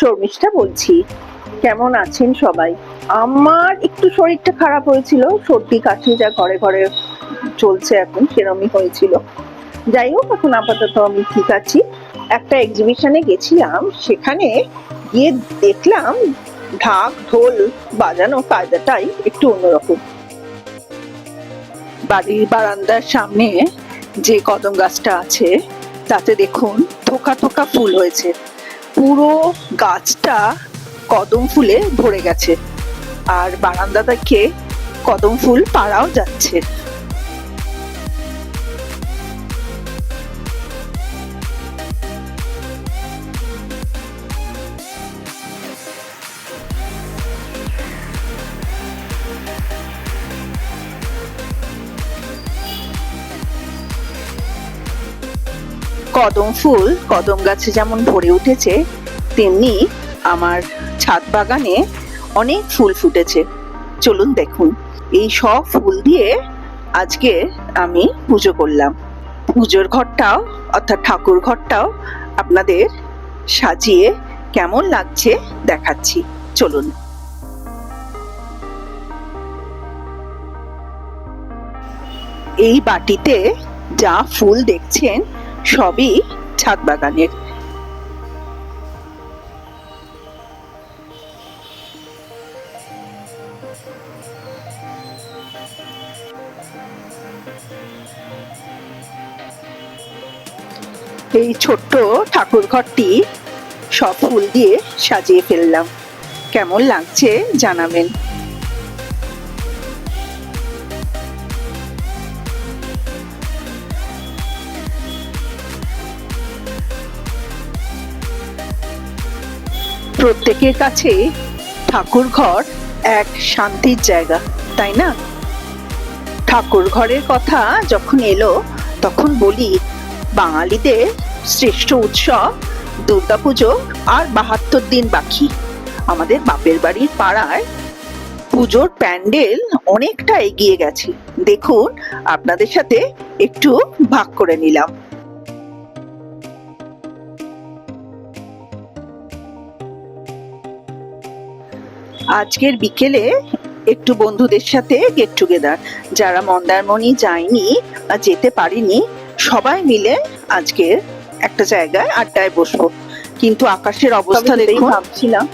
শর্মিষ্ঠা বলছি। কেমন আছেন সবাই? আমার একটু শরীরটা খারাপ হয়েছিল, সর্দি কাশি যা ঘরে ঘরে চলছে এখন, সেরকমই হয়েছিল। যাই হোক, এখন আপাতত আমি ঠিক আছি। একটা এক্সিবিশনে গেছিলাম, সেখানে গিয়ে দেখলাম ঢাক ঢোল বাজানো কায়দাটাই একটু অন্যরকম। বাড়ির বারান্দার সামনে যে কদম গাছটা আছে তাতে দেখুন থোকা থোকা ফুল হয়েছে, পুরো গাছটা কদম ফুলে ভরে গেছে, আর বারান্দা থেকে কদম ফুল পাড়াও যাচ্ছে। কদম ফুল কদম গাছে যেমন ভরে উঠেছে, তেমনি আমার ছাদ বাগানে অনেক ফুল ফুটেছে। চলুন দেখুন, এই সব ফুল দিয়ে আজকে আমি পুজো করলাম। পুজোর ঘরটাও অর্থাৎ ঠাকুর ঘরটাও আপনাদের সাজিয়ে কেমন লাগছে দেখাচ্ছি, চলুন। এই বাটিতে যা ফুল দেখছেন সবই ছাদ বাগানের। এই ছোট্ট ঠাকুর ঘরটি সব ফুল দিয়ে সাজিয়ে ফেললাম। কেমন লাগছে জানাবেন। প্রত্যেকের কাছে ঠাকুর ঘর এক শান্তির জায়গা, তাই না? ঠাকুর ঘরের কথা যখন এলো তখন বলি, বাঙালিদের শ্রেষ্ঠ উৎসব দুর্গাপুজো আর ৭২ দিন বাকি। আমাদের বাপের বাড়ির পাড়ায় পুজোর প্যান্ডেল অনেকটা এগিয়ে গেছে, দেখুন আপনাদের সাথে একটু ভাগ করে নিলাম। আজকের বিকেলে একটু বন্ধুদের সাথে গেট টুগেদার, যারা মন্দারমণি যায়নি বা যেতে পারিনি, সবাই মিলে আজকে একটা জায়গায় আড্ডায় বসবো। কিন্তু আকাশের অবস্থা দেখে ভাবছিলাম,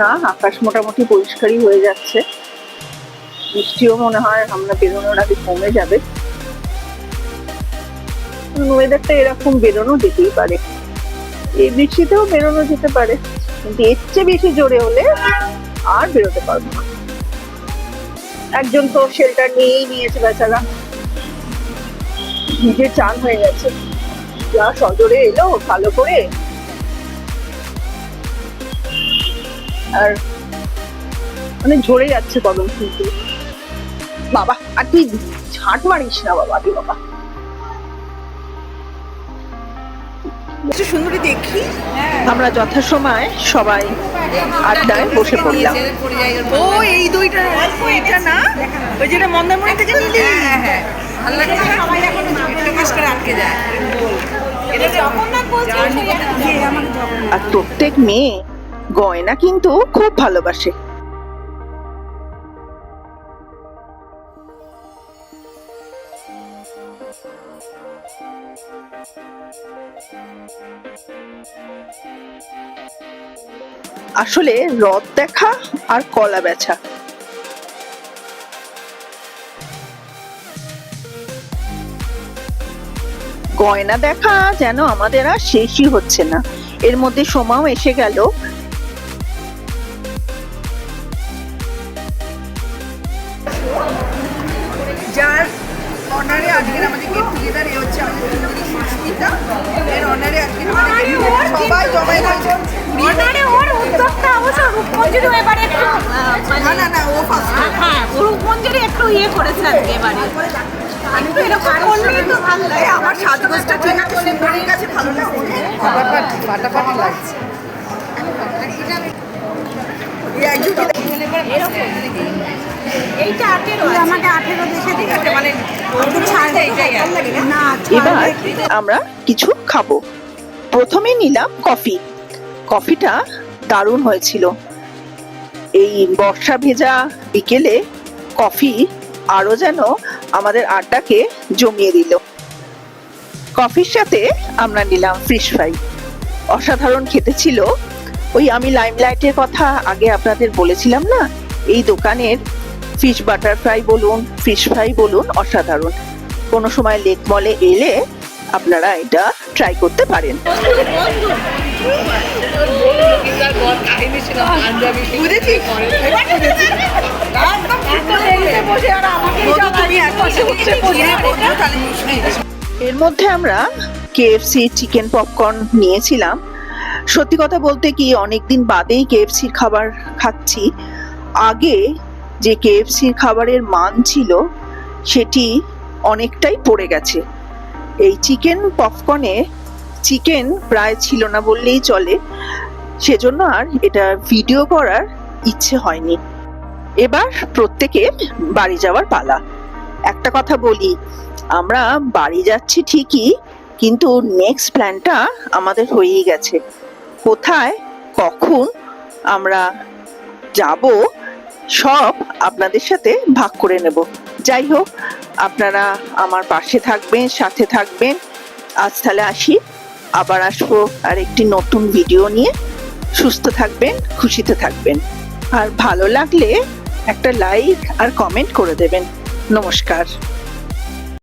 না আকাশ মোটামুটি পরিষ্কারই হয়ে যাচ্ছে, বৃষ্টিও মনে হয় আমরা বেরোনোর আগে কমে যাবে। ওয়েদারটা এরকম, বেরোনো যেতেই পারে, এই বৃষ্টিতেও বেরোনো যেতে পারে, কিন্তু এর চেয়ে বেশি জোরে হলে আর বেরোতে পারবো না। একজন তো শেল্টার নিয়েই নিয়েছে বেচারা, ভিজে চান হয়ে গেছে, যা সজোরে এলো ভালো করে। আর মানে ঝরে যাচ্ছে কদম ফুল। বাবা, আর তুই ঝাঁট মারিস না বাবা, তুই বাবা। সুন্দরী দেখি। আমরা যথাসময় সবাই আড্ডায় বসে পড়লাম। ও এই দুইটা, ওইটা না, ওই যেটা মন্দারমণি থেকে নিলি। হ্যাঁ, ভালো লাগে, সবাই এখন একটু মাস করে আটকে যায়। এটা জগন্নাথ বলছে, আর প্রত্যেক মেয়ে গয়না কিন্তু খুব ভালোবাসে। আসলে রথ দেখা আর কলা বেচা, গয়না দেখা যেন আমাদের আর শেষই হচ্ছে না। এর মধ্যে সময়ও এসে গেল যার অনারে আজকের আমাদের গেট টুগেদার। এই হচ্ছে আমাদের সুন্দরী সুস্মিতা, এর অনারে আজকে সবাই জমাই হয়েছে। অনারে ওর উদ্যোগটা অবশ্য রূপমঞ্জুরি এবারে একটু না ও ফার্স্ট। হ্যাঁ, রূপমঞ্জুরি একটু ইয়ে করেছে আজকে এবারে। আমি তো এরকম করলেই তো ভালো লাগে। আমার সাজগোজটা ঠিক আছে, সুন্দরীর কাছে ভালো লাগছে, ফাটাফাটি লাগছে। এইটা 18, আমাকে 18 দেশে দিকে মানে এবার আমরা কিছু খাবো। প্রথমে নিলাম কফি। কফিটা দারুণ হয়েছিল। এই বর্ষা ভেজা বিকেলে কফি আরো যেন আমাদের আড্ডাকে জমিয়ে দিল। কফির সাথে আমরা নিলাম ফিশ ফ্রাই, অসাধারণ খেতে ছিল। ওই আমি লাইমলাইটের কথা আগে আপনাদের বলেছিলাম না, এই দোকানের ফিশ বাটার ফ্রাই বলুন, ফিশ ফ্রাই বলুন, অসাধারণ। কোনো সময় লেক মলে এলে আপনারা এটা ট্রাই করতে পারেন। এর মধ্যে আমরা কেএফসি চিকেন পপকর্ন নিয়েছিলাম। সত্যি কথা বলতে কি, অনেকদিন বাদেই কেএফসির খাবার খাচ্ছি। আগে যে কেএফসির খাবারের মান ছিল সেটি অনেকটাই পড়ে গেছে। এই চিকেন পপকর্নে চিকেন প্রায় ছিল না বললেই চলে, সেজন্য আর এটা ভিডিও করার ইচ্ছে হয়নি। এবার প্রত্যেকের বাড়ি যাওয়ার পালা। একটা কথা বলি, আমরা বাড়ি যাচ্ছি ঠিকই, কিন্তু নেক্সট প্ল্যানটা আমাদের হয়েই গেছে। কোথায় কখন আমরা যাব সব আপনাদের সাথে ভাগ করে নেব। যাই হোক, আপনারা আমার পাশে থাকবেন, সাথে থাকবেন। আজ তাহলে আসি, আবার আসবো আর একটি নতুন ভিডিও নিয়ে। সুস্থ থাকবেন, খুশিতে থাকবেন, আর ভালো লাগলে একটা লাইক আর কমেন্ট করে দেবেন। নমস্কার।